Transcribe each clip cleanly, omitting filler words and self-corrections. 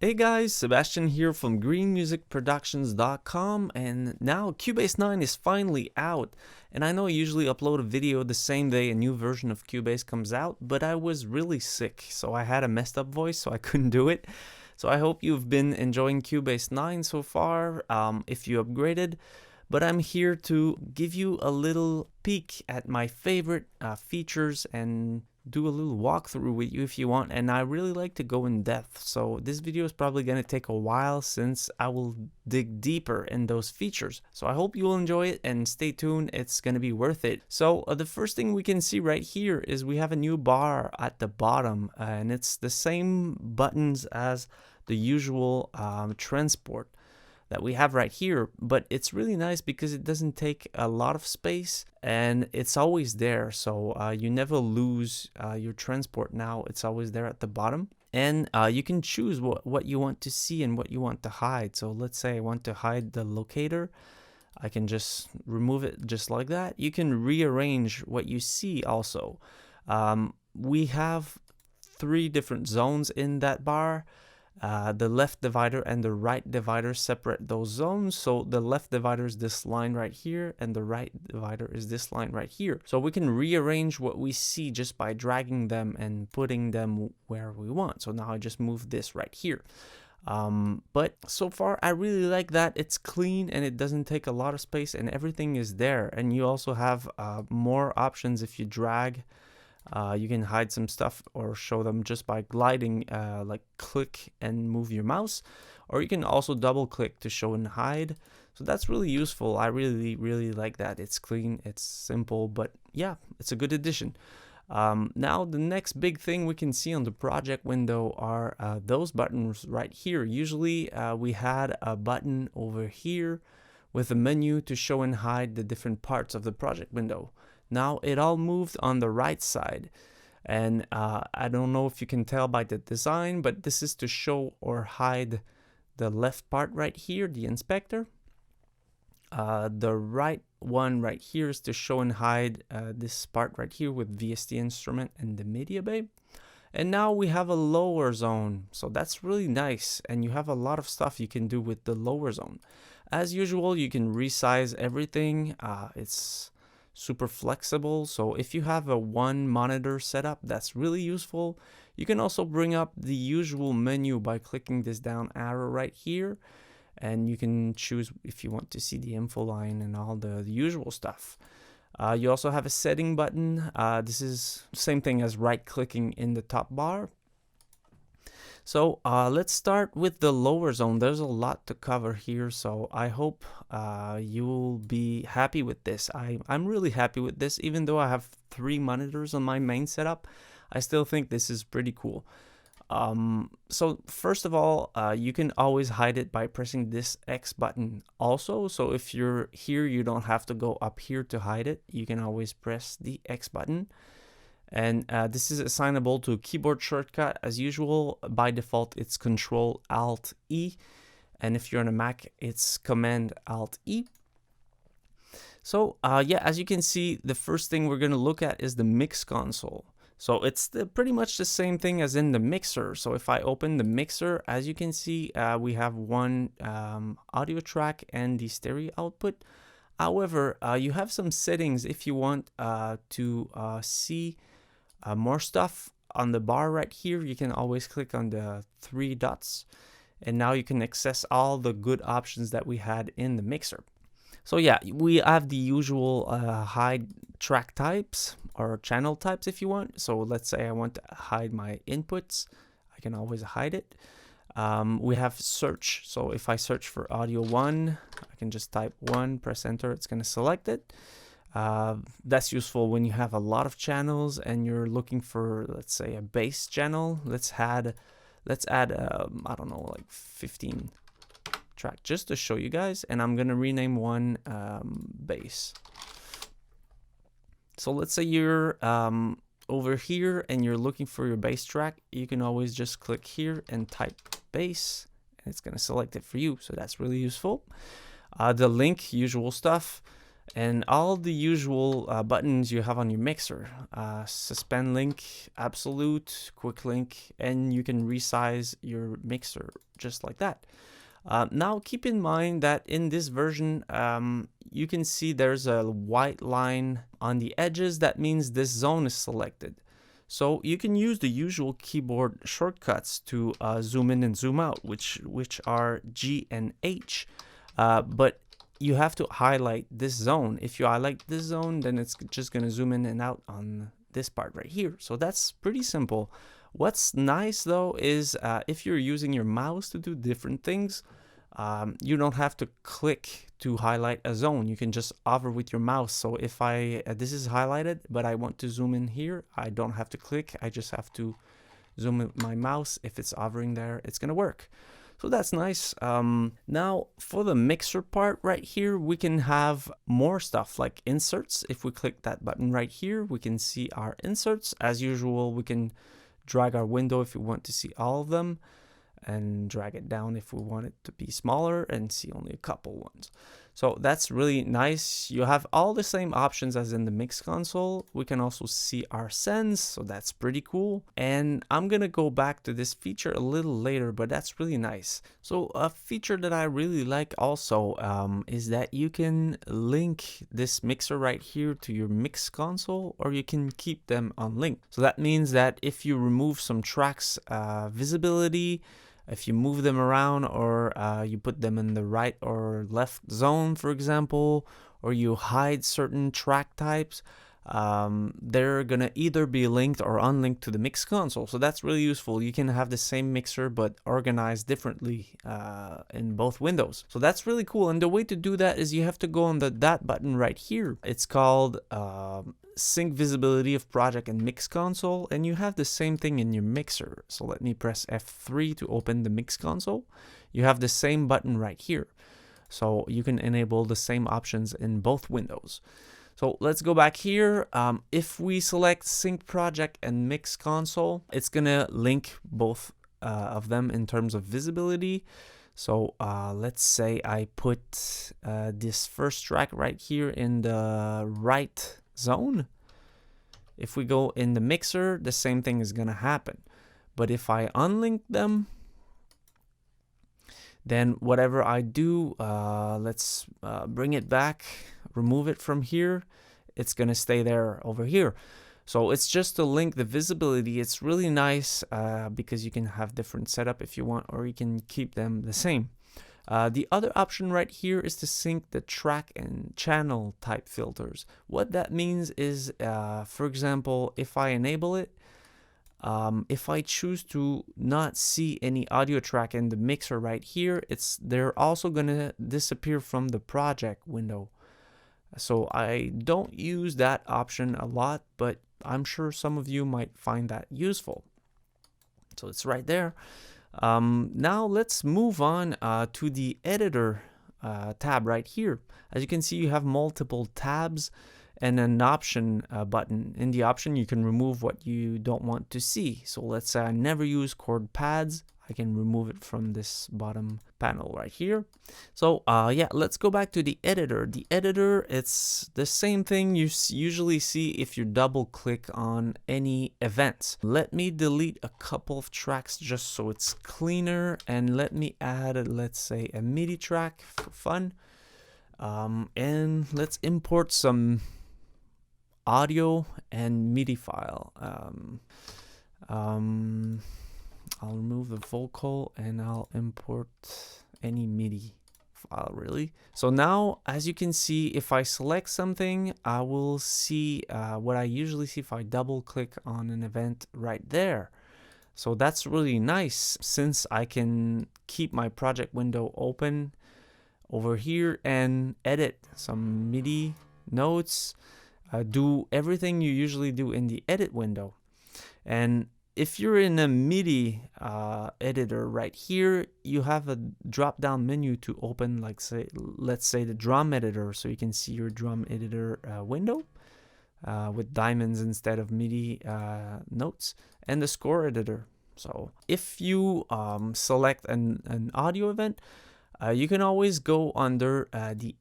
Hey guys, Sebastian here from greenmusicproductions.com, and now Cubase 9 is finally out. And I know I usually upload a video the same day a new version of Cubase comes out, but I was really sick, so I had a messed up voice, so I couldn't do it. So I hope you've been enjoying Cubase 9 so far, if you upgraded. But I'm here to give you a little peek at my favorite features and do a little walkthrough with you if you want, and I really like to go in depth, so this video is probably going to take a while since I will dig deeper in those features. So I hope you will enjoy it and stay tuned, it's going to be worth it. So the first thing we can see right here is we have a new bar at the bottom, and it's the same buttons as the usual transport that we have right here, but it's really nice because it doesn't take a lot of space and it's always there, so you never lose your transport. Now it's always there at the bottom, and you can choose what you want to see and what you want to hide. So let's say I want to hide the locator, I can just remove it just like that. You can rearrange what you see also. We have 3 different zones in that bar. The left divider and the right divider separate those zones. So the left divider is this line right here, and the right divider is this line right here. So we can rearrange what we see just by dragging them and putting them where we want. So now I just move this right here. But so far I really like that it's clean and it doesn't take a lot of space and everything is there. And you also have more options if you drag. You can hide some stuff or show them just by gliding, like click and move your mouse, or you can also double click to show and hide. So that's really useful. I really like that. It's clean, it's simple, but yeah, it's a good addition. Now the next big thing we can see on the project window are those buttons right here. Usually we had a button over here with a menu to show and hide the different parts of the project window. Now it all moved on the right side, and I don't know if you can tell by the design, but this is to show or hide the left part right here, the inspector. The right one right here is to show and hide this part right here with VST instrument and the midi bay. And now we have a lower zone, so that's really nice, and you have a lot of stuff you can do with the lower zone. As usual, you can resize everything. It's super flexible, so if you have a 1 monitor setup, that's really useful. You can also bring up the usual menu by clicking this down arrow right here, and you can choose if you want to see the info line and all the usual stuff. You also have a setting button. This is the same thing as right clicking in the top bar. So let's start with the lower zone. There's a lot to cover here, so I hope you will be happy with this. I'm really happy with this. Even though I have 3 monitors on my main setup, I still think this is pretty cool. So first of all, you can always hide it by pressing this X button also. So if you're here, you don't have to go up here to hide it. You can always press the X button. And this is assignable to a keyboard shortcut. As usual, by default, it's Control-Alt-E. And if you're on a Mac, it's Command-Alt-E. So yeah, as you can see, the first thing we're going to look at is the mix console. So it's pretty much the same thing as in the mixer. So if I open the mixer, as you can see, we have one audio track and the stereo output. However, you have some settings if you want to see more stuff on the bar right here. You can always click on the 3 dots, and now you can access all the good options that we had in the mixer. So yeah, we have the usual hide track types or channel types if you want. So let's say I want to hide my inputs, I can always hide it. We have search, so if I search for audio 1, I can just type 1, press enter, it's going to select it. That's useful when you have a lot of channels and you're looking for, let's say, a bass channel. Let's add I don't know, like 15 track just to show you guys, and I'm gonna rename one bass. So let's say you're over here and you're looking for your bass track. You can always just click here and type bass, and it's gonna select it for you, so that's really useful. The link, usual stuff. and all the usual buttons you have on your mixer. Suspend link, absolute, quick link, and you can resize your mixer just like that. Now keep in mind that in this version, you can see there's a white line on the edges. That means this zone is selected. So you can use the usual keyboard shortcuts to zoom in and zoom out, which are G and H. But you have to highlight this zone. If you highlight this zone, then it's just going to zoom in and out on this part right here. So that's pretty simple. What's nice though is if you're using your mouse to do different things, you don't have to click to highlight a zone. You can just hover with your mouse. So if this is highlighted, but I want to zoom in here, I don't have to click. I just have to zoom with my mouse. If it's hovering there, it's gonna work. So that's nice. Now for the mixer part right here, we can have more stuff like inserts. If we click that button right here, we can see our inserts. As usual, we can drag our window if we want to see all of them, and drag it down if we want it to be smaller and see only a couple ones. So that's really nice. You have all the same options as in the mix console. We can also see our sends, so that's pretty cool. And I'm gonna go back to this feature a little later, but that's really nice. So a feature that I really like also is that you can link this mixer right here to your mix console, or you can keep them unlinked. So that means that if you remove some tracks visibility, if you move them around, or you put them in the right or left zone, for example, or you hide certain track types, they're gonna either be linked or unlinked to the mix console. So that's really useful. You can have the same mixer but organized differently in both windows. So that's really cool. And the way to do that is you have to go on that button right here. It's called sync visibility of project and mix console, and you have the same thing in your mixer. So let me press F3 to open the mix console. You have the same button right here, so you can enable the same options in both windows. So let's go back here. If we select sync project and mix console, it's gonna link both of them in terms of visibility. So let's say I put this first track right here in the right zone. If we go in the mixer, the same thing is gonna happen. But if I unlink them, then whatever I do, let's bring it back, remove it from here, it's gonna stay there over here. So it's just to link the visibility. It's really nice because you can have different setup if you want, or you can keep them the same. The other option right here is to sync the track and channel type filters. What that means is, for example, if I enable it, if I choose to not see any audio track in the mixer right here, they're also gonna disappear from the project window. So I don't use that option a lot, but I'm sure some of you might find that useful. So it's right there. Now let's move on to the editor tab right here. As you can see, you have multiple tabs and an option button. In the option, you can remove what you don't want to see. So let's say I never use chord pads. I can remove it from this bottom panel right here. So yeah, let's go back to the editor. The editor, it's the same thing you usually see if you double click on any events. Let me delete a couple of tracks just so it's cleaner, and let me add, let's say, a MIDI track for fun. And let's import some audio and MIDI file. I'll remove the vocal and I'll import any MIDI file, really. So now, as you can see, if I select something, I will see what I usually see if I double click on an event right there. So that's really nice, since I can keep my project window open over here and edit some MIDI notes, do everything you usually do in the edit window. And if you're in a MIDI editor right here, you have a drop-down menu to open, like let's say the drum editor, so you can see your drum editor window with diamonds instead of MIDI notes, and the score editor. So if you select an audio event, you can always go under the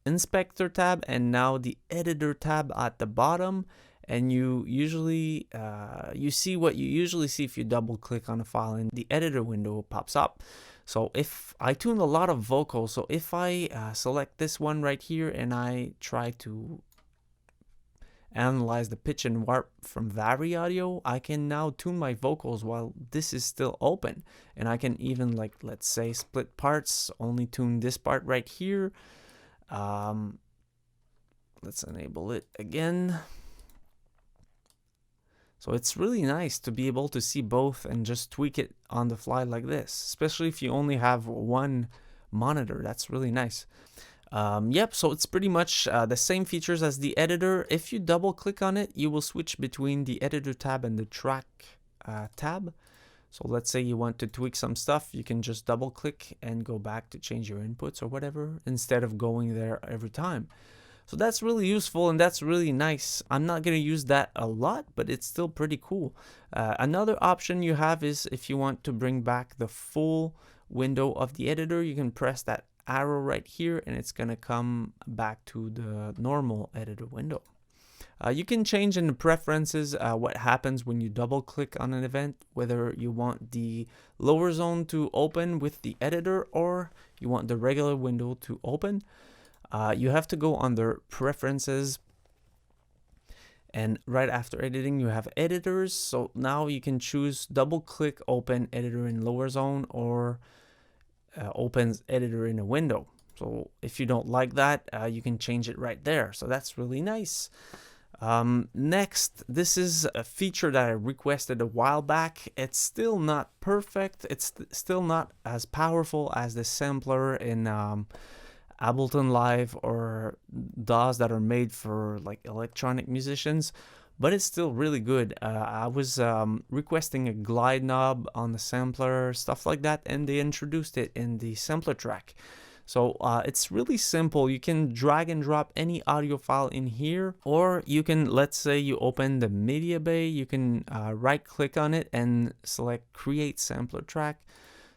inspector tab and now the editor tab at the bottom, and you usually you see what you usually see if you double click on a file and the editor window pops up. So if I tune a lot of vocals, so if I select this one right here and I try to analyze the pitch and warp from Vari Audio, I can now tune my vocals while this is still open. And I can even, like, let's say split parts, only tune this part right here. Let's enable it again. So it's really nice to be able to see both and just tweak it on the fly like this, especially if you only have one monitor. That's really nice. Yep, so it's pretty much the same features as the editor. If you double click on it, you will switch between the editor tab and the track tab. So let's say you want to tweak some stuff, you can just double click and go back to change your inputs or whatever, instead of going there every time. So that's really useful and that's really nice. I'm not going to use that a lot, but it's still pretty cool. Another option you have is if you want to bring back the full window of the editor, you can press that arrow right here and it's going to come back to the normal editor window. You can change in the preferences what happens when you double click on an event, whether you want the lower zone to open with the editor or you want the regular window to open. You have to go under preferences, and right after editing you have editors. So now you can choose double click open editor in lower zone or opens editor in a window. So if you don't like that, you can change it right there. So that's really nice. Next, this is a feature that I requested a while back. It's still not perfect. It's still not as powerful as the sampler in Ableton Live or DAWs that are made for like electronic musicians, but it's still really good. I was requesting a glide knob on the sampler, stuff like that, and they introduced it in the sampler track. So it's really simple. You can drag and drop any audio file in here, or you can, let's say you open the media bay, you can right click on it and select create sampler track.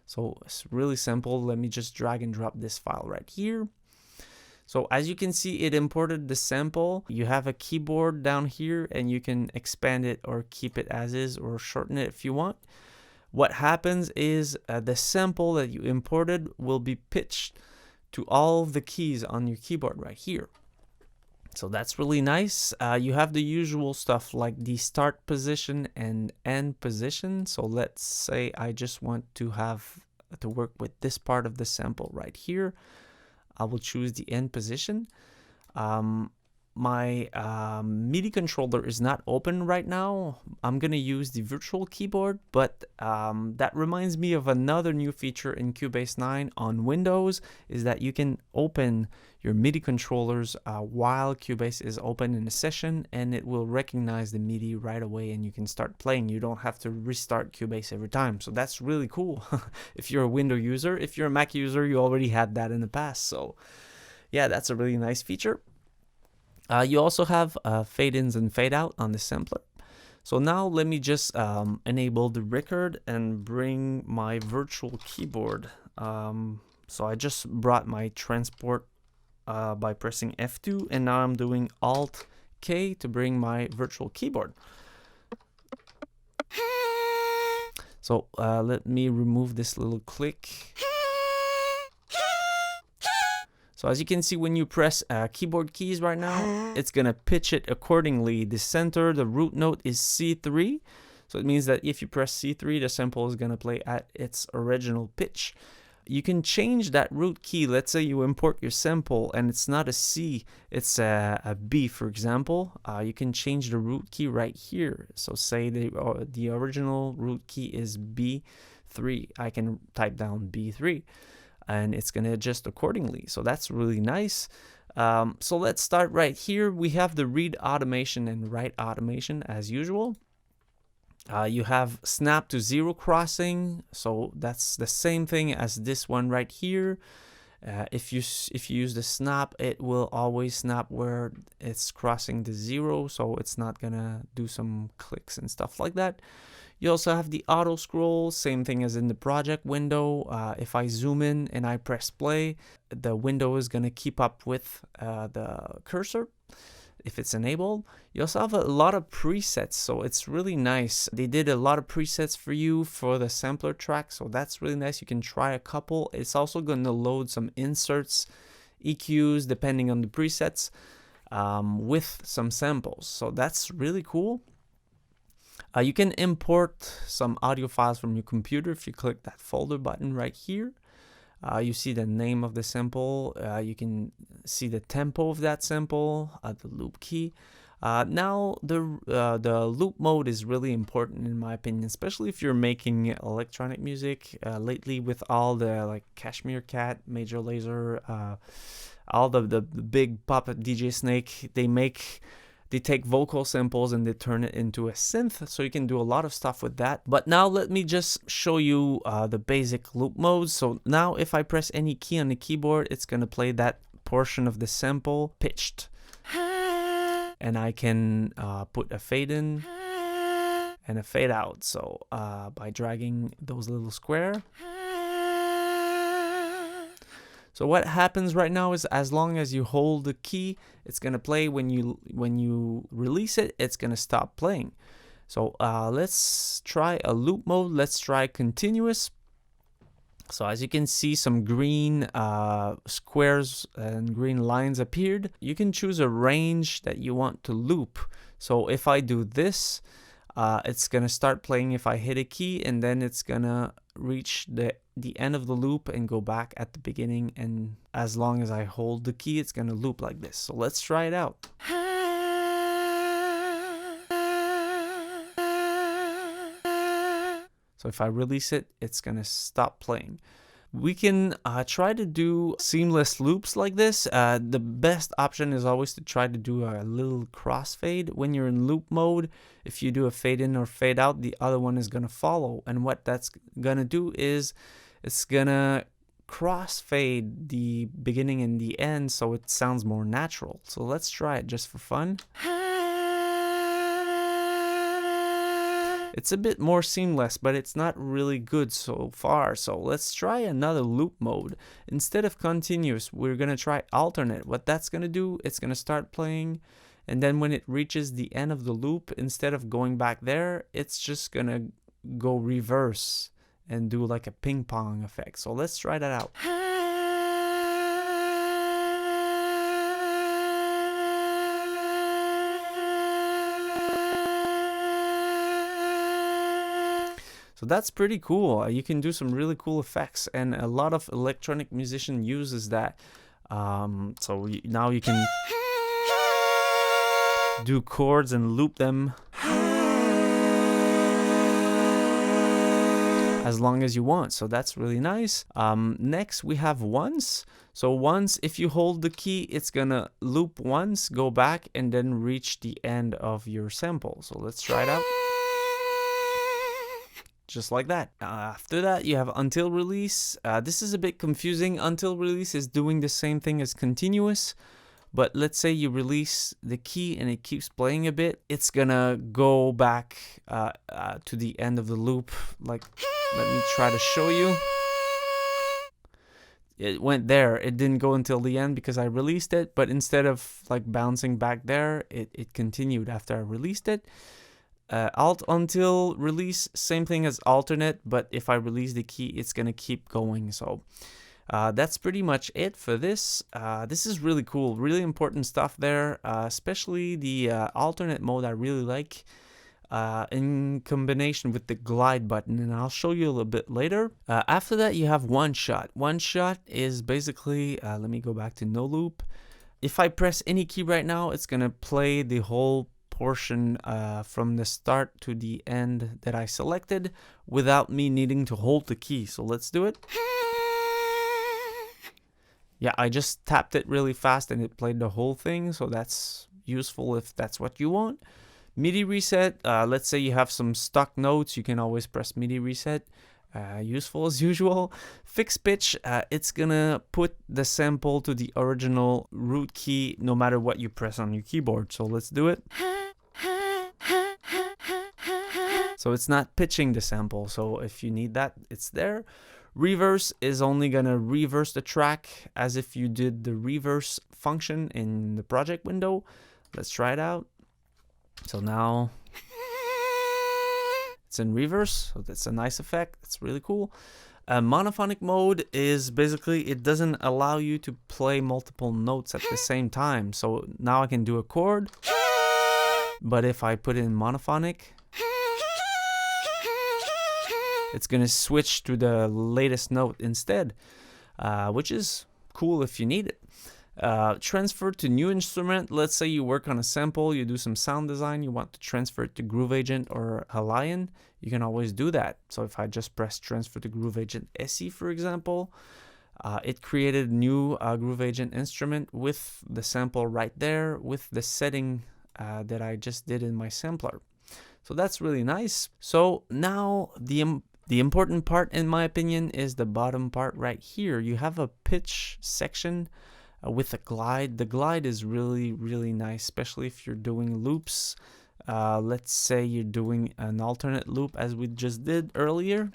So it's really simple. Let me just drag and drop this file right here. So as you can see, it imported the sample. You have a keyboard down here and you can expand it or keep it as is or shorten it if you want. What happens is the sample that you imported will be pitched to all of the keys on your keyboard right here. So that's really nice. You have the usual stuff like the start position and end position. So let's say I just want to have to work with this part of the sample right here. I will choose the end position. My MIDI controller is not open right now. I'm gonna use the virtual keyboard, but that reminds me of another new feature in Cubase 9 on Windows, is that you can open your MIDI controllers while Cubase is open in a session, and it will recognize the MIDI right away and you can start playing. You don't have to restart Cubase every time. So that's really cool if you're a Windows user. If you're a Mac user, you already had that in the past. So yeah, that's a really nice feature. You also have fade ins and fade out on the sampler. So now let me just enable the record and bring my virtual keyboard. So I just brought my transport by pressing F2, and now I'm doing Alt K to bring my virtual keyboard. So let me remove this little click. So as you can see, when you press keyboard keys right now, it's gonna pitch it accordingly. The center, the root note is C3. So it means that if you press C3, the sample is gonna play at its original pitch. You can change that root key. Let's say you import your sample and it's not a C, it's a B, for example. You can change the root key right here. So say the original root key is B3. I can type down B3. And it's going to adjust accordingly. So that's really nice. So let's start right here. We have the read automation and write automation as usual. You have snap to zero crossing. So that's the same thing as this one right here. If you use the snap, it will always snap where it's crossing the 0, so it's not gonna do some clicks and stuff like that. You also have the auto scroll, same thing as in the project window. If I zoom in and I press play, the window is gonna keep up with the cursor if it's enabled. You also have a lot of presets, so it's really nice. They did a lot of presets for you for the sampler track, so that's really nice. You can try a couple. It's also going to load some inserts, EQs, depending on the presets, with some samples, so that's really cool. You can import some audio files from your computer if you click that folder button right here. You see the name of the sample, you can see the tempo of that sample, the loop key. Now the loop mode is really important in my opinion, especially if you're making electronic music. Lately with all the like Cashmere Cat, Major Lazer, all the big Puppet, DJ Snake, they take vocal samples and they turn it into a synth, so you can do a lot of stuff with that. But now let me just show you the basic loop modes. So now if I press any key on the keyboard, it's gonna play that portion of the sample pitched. And I can put a fade in and a fade out. So by dragging those little square. So what happens right now is as long as you hold the key, it's gonna play. When you release it, it's gonna stop playing. So let's try a loop mode. Let's try continuous. So as you can see, some green squares and green lines appeared. You can choose a range that you want to loop. So if I do this, it's gonna start playing if I hit a key, and then it's gonna reach the end of the loop and go back at the beginning, and as long as I hold the key, it's gonna loop like this. So let's try it out. So if I release it, it's gonna stop playing. We can try to do seamless loops like this. The best option is always to try to do a little crossfade when you're in loop mode. If you do a fade in or fade out, the other one is gonna follow. And what that's gonna do is it's gonna crossfade the beginning and the end so it sounds more natural. So let's try it just for fun. It's a bit more seamless, but it's not really good so far. So let's try another loop mode. Instead of continuous, we're gonna try alternate. What that's gonna do, it's gonna start playing, and then when it reaches the end of the loop, instead of going back there, it's just gonna go reverse and do like a ping pong effect. So let's try that out. So that's pretty cool. You can do some really cool effects, and a lot of electronic musician uses that. So now you can do chords and loop them as long as you want. So that's really nice. Next we have once. So once, if you hold the key, it's gonna loop once, go back, and then reach the end of your sample. So let's try it out. Just like that. After that, you have until release. This is a bit confusing. Until release is doing the same thing as continuous, but let's say you release the key and it keeps playing a bit, it's gonna go back to the end of the loop. Like, let me try to show you. It went there. It didn't go until the end because I released it, but instead of like bouncing back there, it continued after I released it. Alt until release, same thing as alternate, but if I release the key, it's gonna keep going. So that's pretty much it for this. This is really cool, really important stuff there, especially the alternate mode I really like, in combination with the glide button, and I'll show you a little bit later. After that, you have one shot. One shot is basically, let me go back to no loop. If I press any key right now, it's gonna play the whole portion from the start to the end that I selected without me needing to hold the key. So let's do it. Yeah, I just tapped it really fast and it played the whole thing, so that's useful if that's what you want. MIDI reset, let's say you have some stuck notes, you can always press MIDI reset. useful as usual. Fix pitch, it's gonna put the sample to the original root key no matter what you press on your keyboard. So let's do it. So it's not pitching the sample, so if you need that, it's there. Reverse is only gonna reverse the track as if you did the reverse function in the project window. Let's try it out. So now it's in reverse, so that's a nice effect. It's really cool. Monophonic mode is basically, it doesn't allow you to play multiple notes at the same time. So now I can do a chord, but if I put it in monophonic, it's gonna switch to the latest note instead, which is cool if you need it. Transfer to new instrument. Let's say you work on a sample, you do some sound design, you want to transfer it to Groove Agent or Halion, you can always do that. So if I just press transfer to Groove Agent SE, for example, it created a new Groove Agent instrument with the sample right there with the setting that I just did in my sampler. So that's really nice. So now the important part, in my opinion, is the bottom part right here. You have a pitch section with a glide. The glide is really, really nice, especially if you're doing loops. Let's say you're doing an alternate loop as we just did earlier.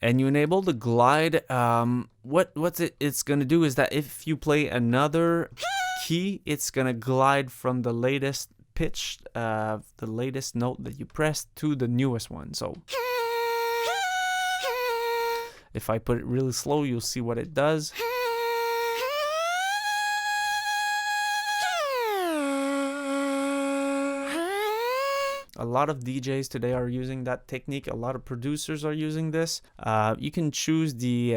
And you enable the glide. It's going to do is that if you play another key, it's going to glide from the latest pitch, the latest note that you pressed, to the newest one. So if I put it really slow, you'll see what it does. A lot of DJs today are using that technique. A lot of producers are using this. You can choose the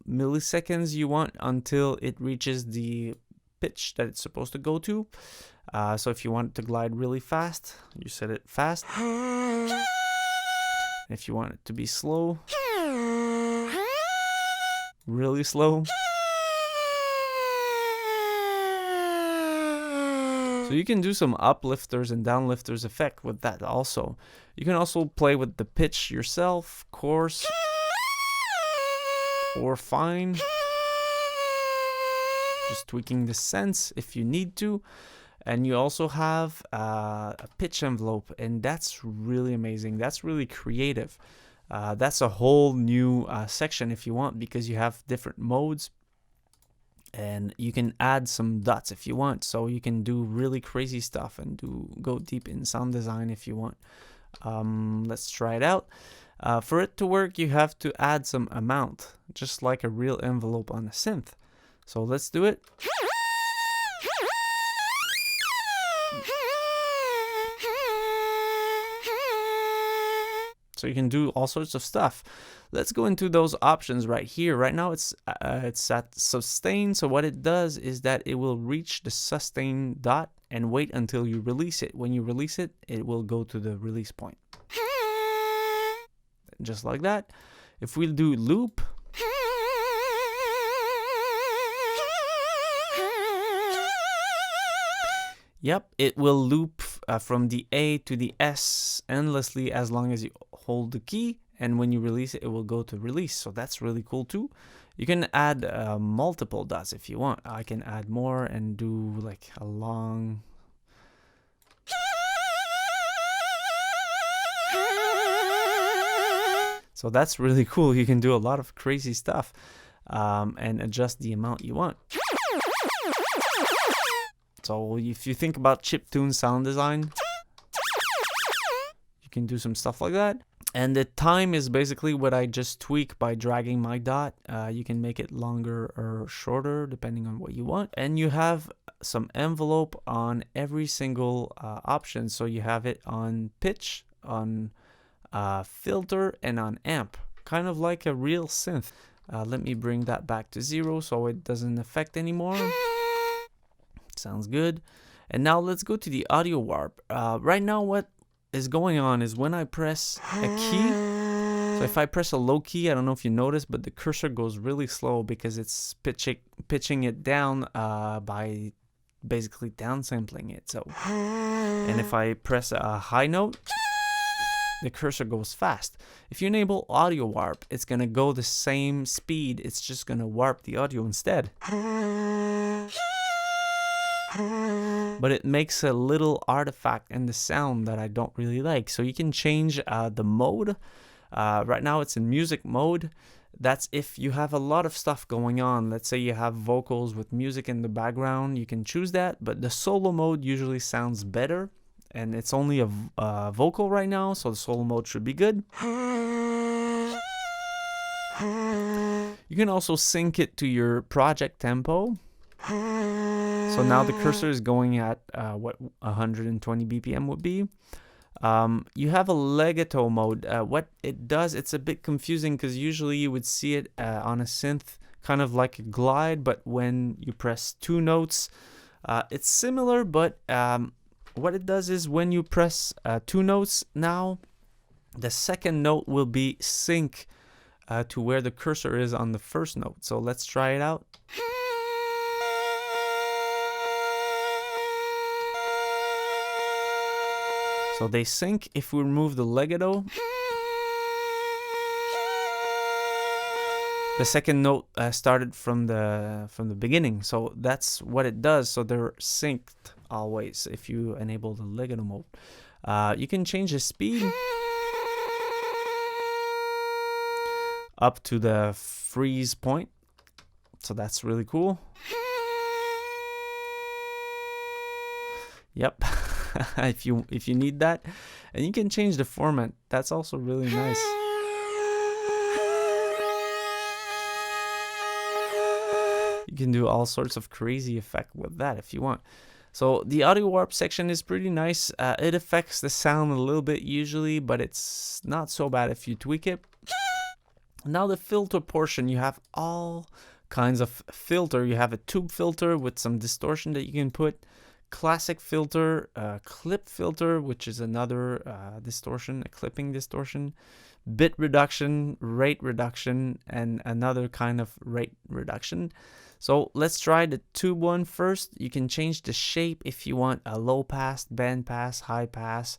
milliseconds you want until it reaches the pitch that it's supposed to go to. So if you want it to glide really fast, you set it fast. If you want it to be slow, really slow. So you can do some uplifters and downlifters effect with that also. You can also play with the pitch yourself, coarse or fine. Just tweaking the sense if you need to. And you also have a pitch envelope, and that's really amazing. That's really creative. That's a whole new section if you want, because you have different modes. And you can add some dots if you want, so you can do really crazy stuff and go deep in sound design if you want. Let's try it out. For it to work, you have to add some amount, just like a real envelope on a synth. So let's do it. So you can do all sorts of stuff. Let's go into those options right here. Right now it's at sustain. So what it does is that it will reach the sustain dot and wait until you release it. When you release it, it will go to the release point. Just like that. If we do loop, yep, it will loop from the A to the S endlessly as long as you hold the key, and when you release it, it will go to release. So that's really cool too. You can add multiple dots if you want. I can add more and do like a long... So that's really cool. You can do a lot of crazy stuff and adjust the amount you want. So if you think about chiptune sound design, you can do some stuff like that. And the time is basically what I just tweak by dragging my dot. You can make it longer or shorter depending on what you want. And you have some envelope on every single option. So you have it on pitch, on filter, and on amp. Kind of like a real synth. Let me bring that back to 0 so it doesn't affect anymore. Sounds good. And now let's go to the audio warp. Right now what is going on is when I press a key, so if I press a low key, I don't know if you notice, but the cursor goes really slow because it's pitching it down by basically downsampling it. So, and if I press a high note, the cursor goes fast. If you enable audio warp, it's gonna go the same speed, it's just gonna warp the audio instead. But it makes a little artifact in the sound that I don't really like. So you can change the mode. Right now it's in music mode. That's if you have a lot of stuff going on. Let's say you have vocals with music in the background, you can choose that. But the solo mode usually sounds better. And it's only a vocal right now, so the solo mode should be good. You can also sync it to your project tempo. So now the cursor is going at what 120 BPM would be. You have a legato mode. What it does, it's a bit confusing because usually you would see it on a synth kind of like a glide, but when you press 2 notes, it's similar, but what it does is when you press 2 notes now, the second note will be sync to where the cursor is on the first note. So let's try it out. So they sync if we remove the legato. The second note started from the beginning, so that's what it does. So they're synced always if you enable the legato mode. You can change the speed up to the freeze point, so that's really cool. Yep. if you need that, and you can change the format. That's also really nice. You can do all sorts of crazy effect with that if you want. So the audio warp section is pretty nice. It affects the sound a little bit usually, but it's not so bad if you tweak it. Now the filter portion, you have all kinds of filter. You have a tube filter with some distortion that you can put, classic filter, clip filter, which is another distortion, a clipping distortion, bit reduction, rate reduction, and another kind of rate reduction. So let's try the tube one first. You can change the shape if you want a low pass, band pass, high pass,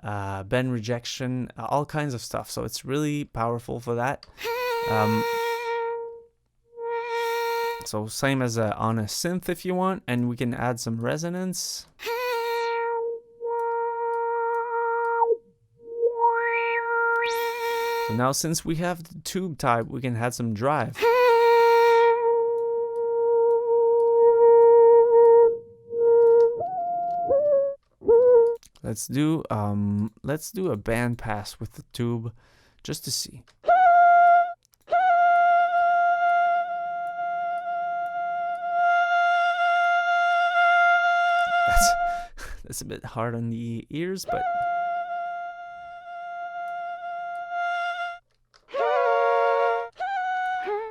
bend rejection, all kinds of stuff. So it's really powerful for that. So same as on a synth if you want, and we can add some resonance. So now since we have the tube type, we can add some drive. Let's do a band pass with the tube just to see. That's a bit hard on the ears, but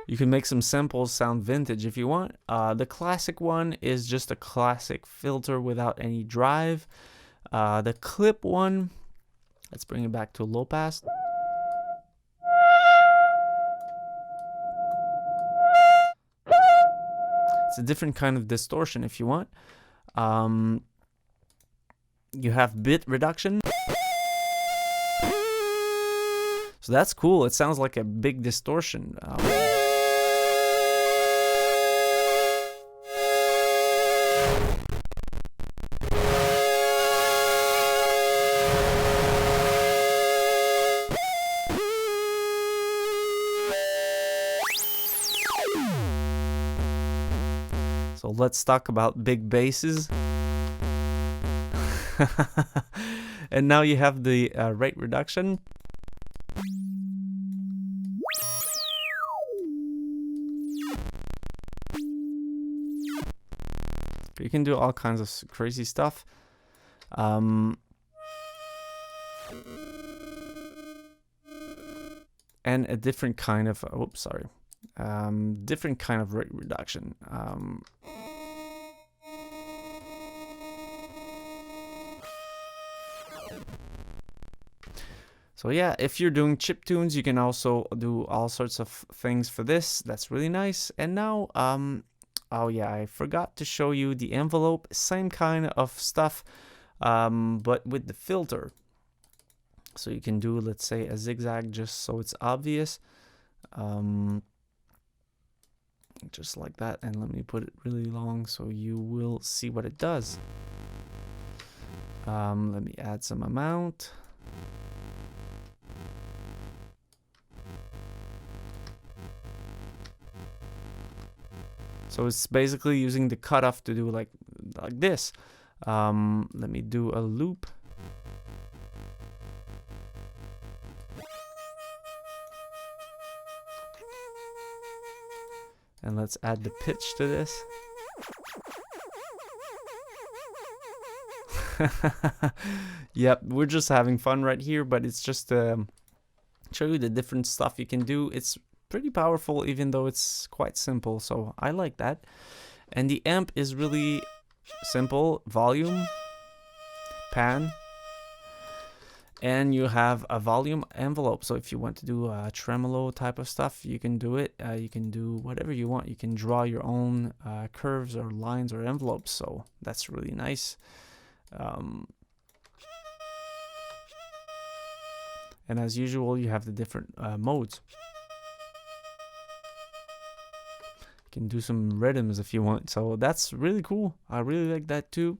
you can make some samples sound vintage if you want. The classic one is just a classic filter without any drive. The clip one, let's bring it back to low pass. It's a different kind of distortion if you want. You have bit reduction. So that's cool. It sounds like a big distortion. So let's talk about big basses. And now you have the rate reduction. You can do all kinds of crazy stuff. And a different kind of, oops, sorry. Different kind of rate reduction. So yeah, if you're doing chiptunes, you can also do all sorts of things for this. That's really nice. And now, oh yeah, I forgot to show you the envelope. Same kind of stuff, but with the filter. So you can do, let's say, a zigzag just so it's obvious. Just like that, and let me put it really long so you will see what it does. Let me add some amount. So it's basically using the cutoff to do like this. Let me do a loop. And let's add the pitch to this. Yep, we're just having fun right here, but it's just to show you the different stuff you can do. It's pretty powerful, even though it's quite simple, so I like that. And the amp is really simple. Volume, pan, and you have a volume envelope. So if you want to do a tremolo type of stuff, you can do it. You can do whatever you want. You can draw your own curves or lines or envelopes, so that's really nice. And as usual, you have the different modes. You can do some rhythms if you want, so that's really cool. I really like that too.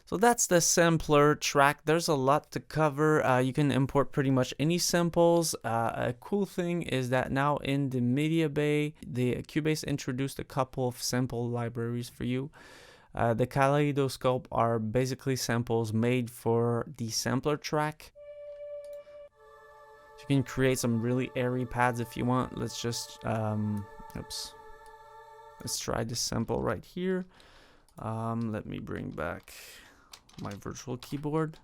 So that's the sampler track. There's a lot to cover. You can import pretty much any samples. A cool thing is that now in the media bay, the Cubase introduced a couple of sample libraries for you. The kaleidoscope are basically samples made for the sampler track. You can create some really airy pads if you want. Let's just, oops. Let's try this sample right here. Let me bring back my virtual keyboard.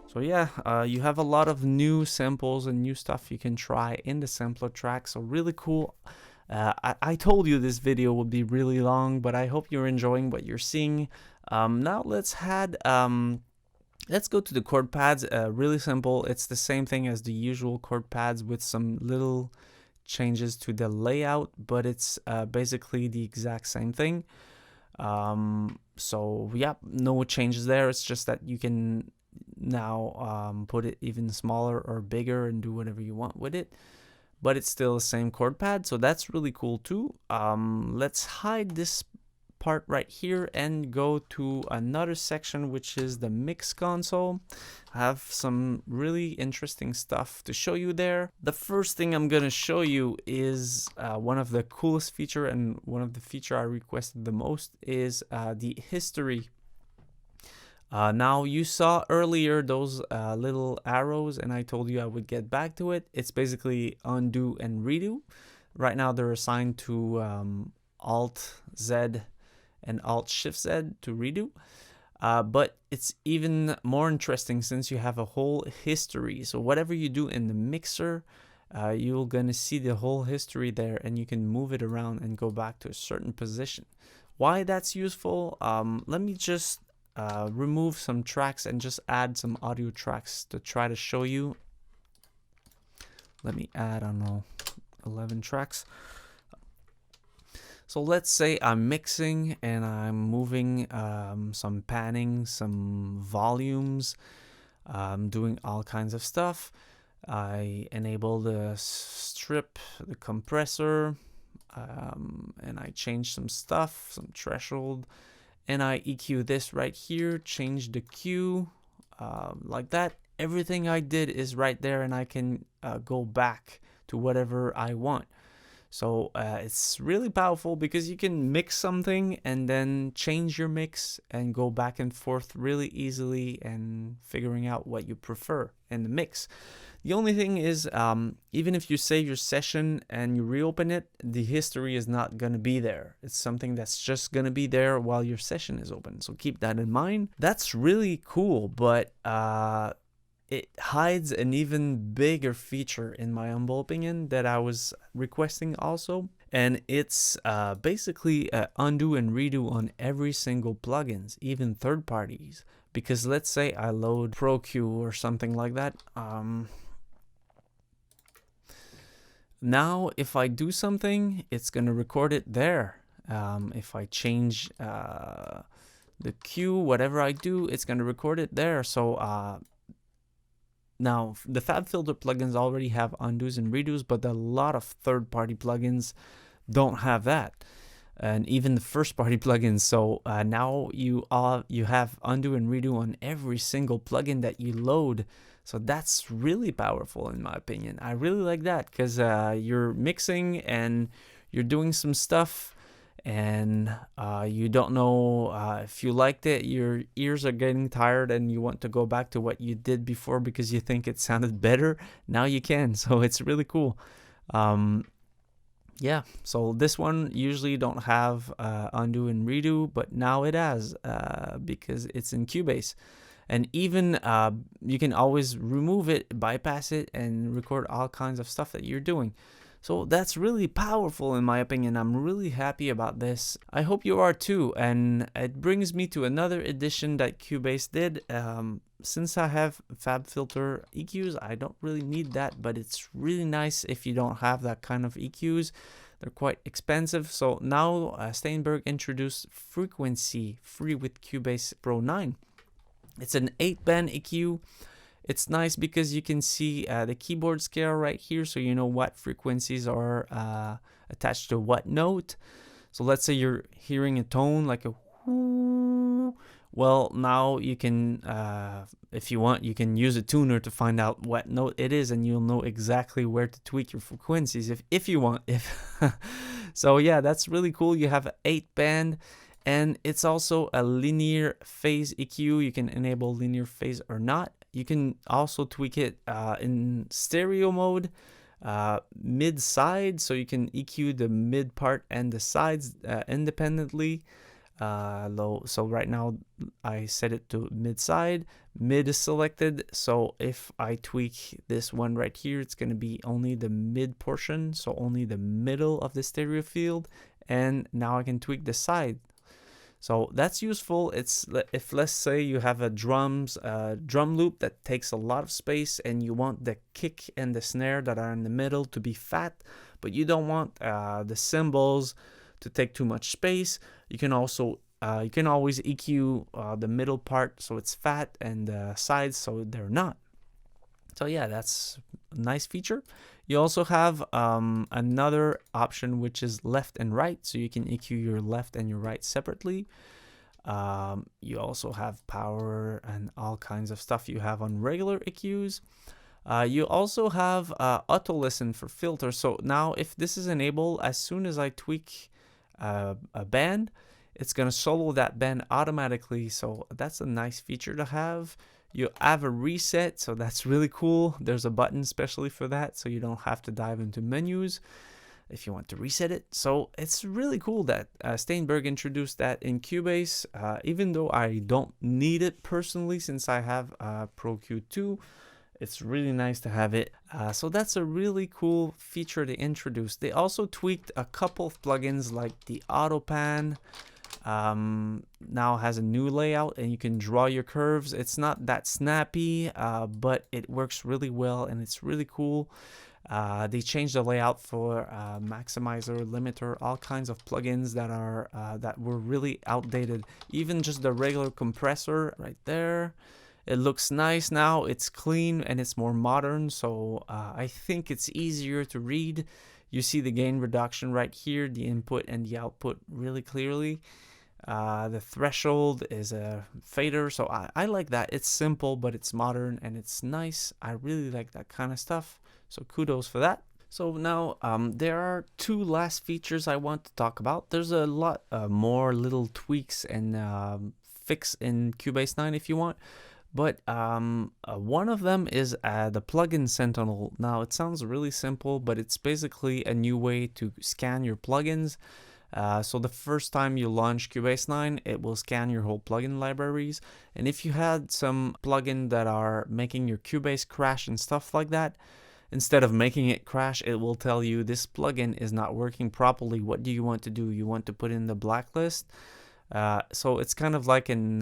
So yeah, you have a lot of new samples and new stuff you can try in the sampler track, so really cool. I told you this video would be really long, but I hope you're enjoying what you're seeing. Now let's go to the chord pads. Really simple. It's the same thing as the usual chord pads with some little changes to the layout, but it's basically the exact same thing. So yeah, no changes there. It's just that you can now put it even smaller or bigger and do whatever you want with it, but it's still the same chord pad, so that's really cool too. Let's hide this part right here and go to another section, which is the mix console. I have some really interesting stuff to show you there. The first thing I'm gonna show you is one of the coolest feature, and one of the feature I requested the most is the history. Now you saw earlier those little arrows, and I told you I would get back to it. It's basically undo and redo. Right now they're assigned to Alt Z and Alt Shift Z to redo. But it's even more interesting since you have a whole history. So whatever you do in the mixer, you're gonna see the whole history there, and you can move it around and go back to a certain position. Why that's useful? Let me just remove some tracks and just add some audio tracks to try to show you. Let me add, I don't know, 11 tracks. So let's say I'm mixing and I'm moving some panning, some volumes, doing all kinds of stuff. I enable the strip, the compressor, and I change some stuff, some threshold, and I EQ this right here, change the Q, like that. Everything I did is right there, and I can go back to whatever I want. So it's really powerful because you can mix something and then change your mix and go back and forth really easily and figuring out what you prefer in the mix. The only thing is, even if you save your session and you reopen it, the history is not going to be there. It's something that's just going to be there while your session is open. So keep that in mind. That's really cool, but it hides an even bigger feature, in my humble opinion, that I was requesting also. And it's basically undo and redo on every single plugins, even third parties. Because let's say I load ProQ or something like that. Now, if I do something, it's going to record it there. If I change the Q, whatever I do, it's going to record it there. So now the FabFilter plugins already have undos and redos, but a lot of third-party plugins don't have that, and even the first-party plugins. So now you have undo and redo on every single plugin that you load. So that's really powerful in my opinion. I really like that because you're mixing and you're doing some stuff, and you don't know if you liked it. Your ears are getting tired and you want to go back to what you did before because you think it sounded better. Now you can. So it's really cool. Yeah, so this one usually don't have undo and redo, but now it has because it's in Cubase. And even you can always remove it, bypass it, and record all kinds of stuff that you're doing. So that's really powerful in my opinion. I'm really happy about this. I hope you are too. And it brings me to another addition that Cubase did. Since I have FabFilter EQs, I don't really need that, but it's really nice if you don't have that kind of EQs. They're quite expensive. So now Steinberg introduced Frequency free with Cubase Pro 9. It's an 8-band EQ. It's nice because you can see the keyboard scale right here, so you know what frequencies are attached to what note. So let's say you're hearing a tone like a whoo. Well, now you can, if you want, you can use a tuner to find out what note it is, and you'll know exactly where to tweak your frequencies if you want. So yeah, that's really cool. You have an 8-band. And it's also a linear phase EQ. You can enable linear phase or not. You can also tweak it in stereo mode, mid-side, so you can EQ the mid part and the sides independently. So right now I set it to mid-side. Mid is selected, so if I tweak this one right here, it's going to be only the mid portion, so only the middle of the stereo field. And now I can tweak the side. So that's useful. It's if, let's say, you have a drum loop that takes a lot of space and you want the kick and the snare that are in the middle to be fat, but you don't want the cymbals to take too much space. You can also you can always EQ the middle part so it's fat and the sides so they're not. So yeah, that's a nice feature. You also have another option, which is left and right. So you can EQ your left and your right separately. You also have power and all kinds of stuff you have on regular EQs. You also have auto listen for filters. So now if this is enabled, as soon as I tweak a band, it's going to solo that band automatically. So that's a nice feature to have. You have a reset, so that's really cool. There's a button especially for that, so you don't have to dive into menus if you want to reset it. So it's really cool that Steinberg introduced that in Cubase, even though I don't need it personally since I have Pro Q2. It's really nice to have it. So that's a really cool feature they introduced. They also tweaked a couple of plugins like the Auto Pan. Now has a new layout and you can draw your curves. It's not that snappy, but it works really well and it's really cool. They changed the layout for maximizer, limiter, all kinds of plugins that are that were really outdated. Even just the regular compressor right there, it looks nice now. It's clean and it's more modern, so I think it's easier to read. You see the gain reduction right here, the input and the output really clearly. The threshold is a fader, so I like that. It's simple, but it's modern and it's nice. I really like that kind of stuff, so kudos for that. So now there are two last features I want to talk about. There's a lot more little tweaks and fix in Cubase 9 if you want, but one of them is the plugin Sentinel. Now it sounds really simple, but it's basically a new way to scan your plugins. So the first time you launch Cubase 9, it will scan your whole plugin libraries. And if you had some plugin that are making your Cubase crash and stuff like that, instead of making it crash, it will tell you this plugin is not working properly. What do you want to do? You want to put in the blacklist? So it's kind of like an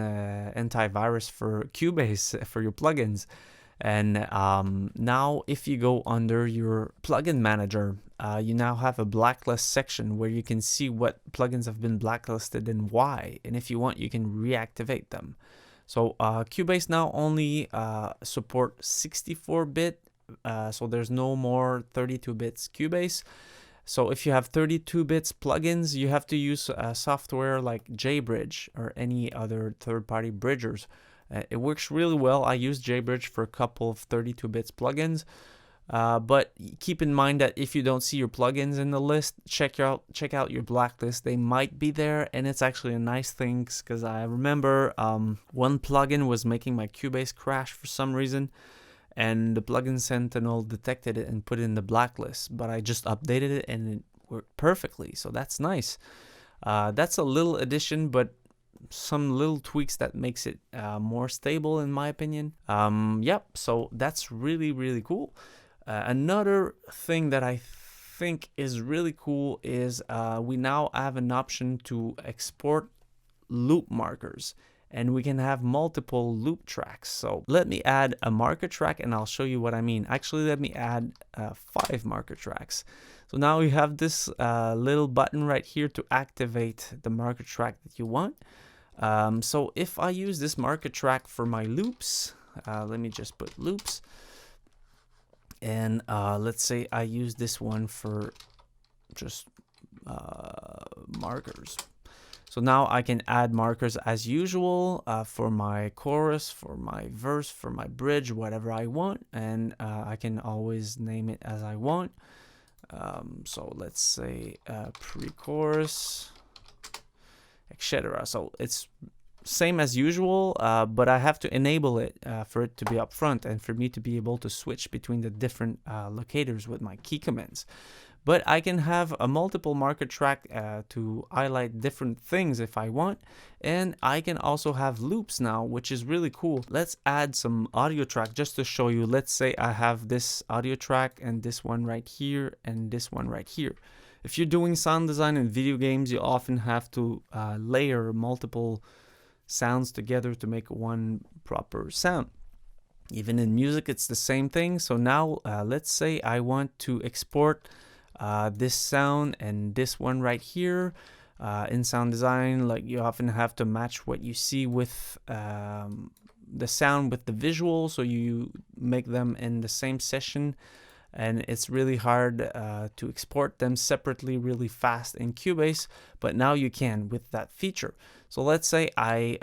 antivirus for Cubase for your plugins. And now if you go under your plugin manager, you now have a blacklist section where you can see what plugins have been blacklisted and why. And if you want, you can reactivate them. So Cubase now only support 64-bit, so there's no more 32 bits Cubase. So if you have 32 bits plugins, you have to use software like JBridge or any other third-party bridgers. It works really well. I use JBridge for a couple of 32 bits plugins. But keep in mind that if you don't see your plugins in the list, check out your blacklist. They might be there, and it's actually a nice thing because I remember one plugin was making my Cubase crash for some reason, and the plugin Sentinel detected it and put it in the blacklist. But I just updated it and it worked perfectly, so that's nice. That's a little addition, but some little tweaks that makes it more stable in my opinion. Yep, so that's really cool. Another thing that I think is really cool is we now have an option to export loop markers, and we can have multiple loop tracks. So let me add a marker track and I'll show you what I mean. Actually, let me add 5 marker tracks. So now you have this little button right here to activate the marker track that you want. So if I use this marker track for my loops, let me just put loops. And let's say I use this one for just markers. So now I can add markers as usual for my chorus, for my verse, for my bridge, whatever I want. And I can always name it as I want. So let's say pre-chorus, etc. So it's same as usual, but I have to enable it for it to be up front and for me to be able to switch between the different locators with my key commands. But I can have a multiple marker track to highlight different things if I want, and I can also have loops now, which is really cool. Let's add some audio track just to show you. Let's say I have this audio track and this one right here and this one right here. If you're doing sound design in video games, you often have to layer multiple sounds together to make one proper sound. Even in music, it's the same thing. So now let's say I want to export this sound and this one right here. In sound design, like, you often have to match what you see with the sound with the visual, so you make them in the same session, and it's really hard to export them separately really fast in Cubase, but now you can with that feature. So let's say I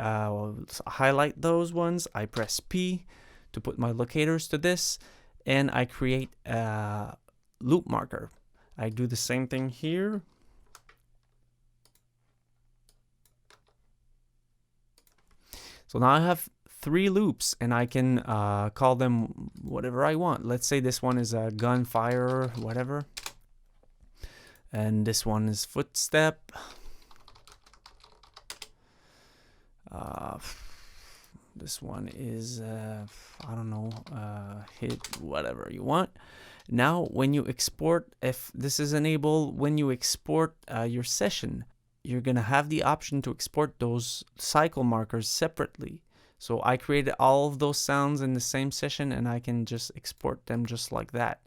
highlight those ones, I press P to put my locators to this, and I create a loop marker. I do the same thing here. So now I have 3 loops, and I can call them whatever I want. Let's say this one is a gunfire, whatever. And this one is footstep. This one is, I don't know, hit, whatever you want. Now, when you export, if this is enabled, when you export your session, you're going to have the option to export those cycle markers separately. So I created all of those sounds in the same session, and I can just export them just like that.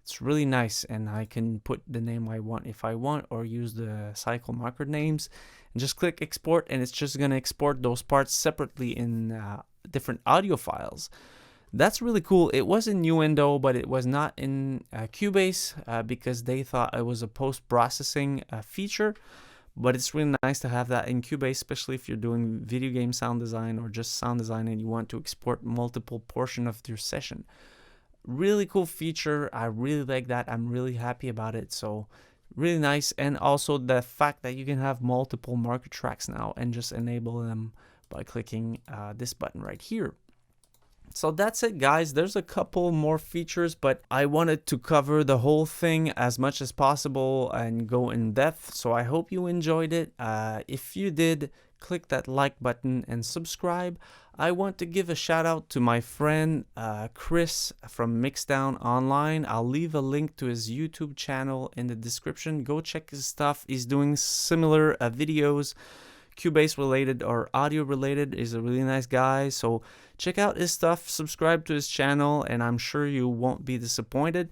It's really nice, and I can put the name I want if I want, or use the cycle marker names, and just click export, and it's just going to export those parts separately in different audio files. That's really cool. It was in Nuendo, but it was not in Cubase because they thought it was a post-processing feature. But it's really nice to have that in Cubase, especially if you're doing video game sound design or just sound design and you want to export multiple portions of your session. Really cool feature. I really like that. I'm really happy about it. So really nice. And also the fact that you can have multiple marker tracks now and just enable them by clicking this button right here. So that's it, guys. There's a couple more features, but I wanted to cover the whole thing as much as possible and go in depth. So I hope you enjoyed it. If you did, click that like button and subscribe. I want to give a shout out to my friend Chris from Mixdown Online. I'll leave a link to his YouTube channel in the description. Go check his stuff. He's doing similar videos, Cubase related or audio related. He's a really nice guy, so check out his stuff, subscribe to his channel, and I'm sure you won't be disappointed.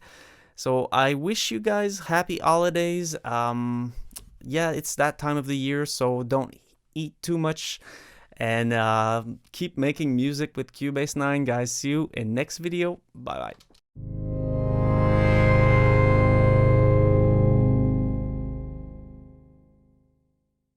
So I wish you guys happy holidays. Yeah, it's that time of the year, so don't eat too much, and keep making music with Cubase 9, guys. See you in next video. Bye bye.